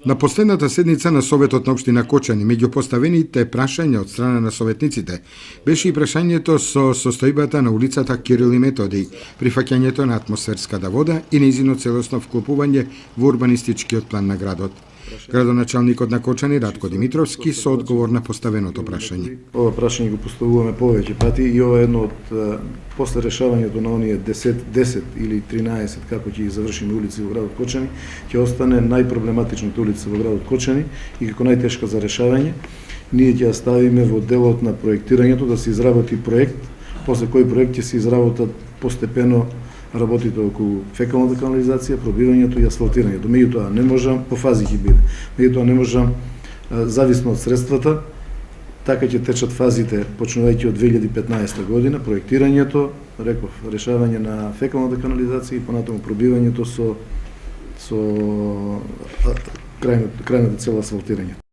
На последната седница на Советот на општина Кочани, меѓу поставените прашања од страна на советниците, беше и прашањето со состојбата на улицата Кирил и Методи, прифаќањето на атмосферската вода и нејзино целосно вклопување во урбанистичкиот план на градот. Градоначалникот на Кочани Радко Димитровски со одговор на поставеното прашање. Ова прашање го поставуваме повеќе пати и ова е едно од после решавањето на оние 10 или 13 како ќе ги завршиме улици во градот Кочани, ќе остане најпроблематичната улица во градот Кочани и како најтешка за решавање. Ние ќе ја ставиме во делот на проектирањето да се изработи проект, после кој проект ќе се изработат постепено работите околу фекалната канализација, пробивањето и асфалтирањето. Меѓутоа не можам по фази ќе биде. Меѓутоа не можам зависно од средствата, така ќе течат фазите почнувајќи од 2015 година, проектирањето, реков, решавање на фекалната канализација и понатаму пробивањето со крајната цел асфалтирање.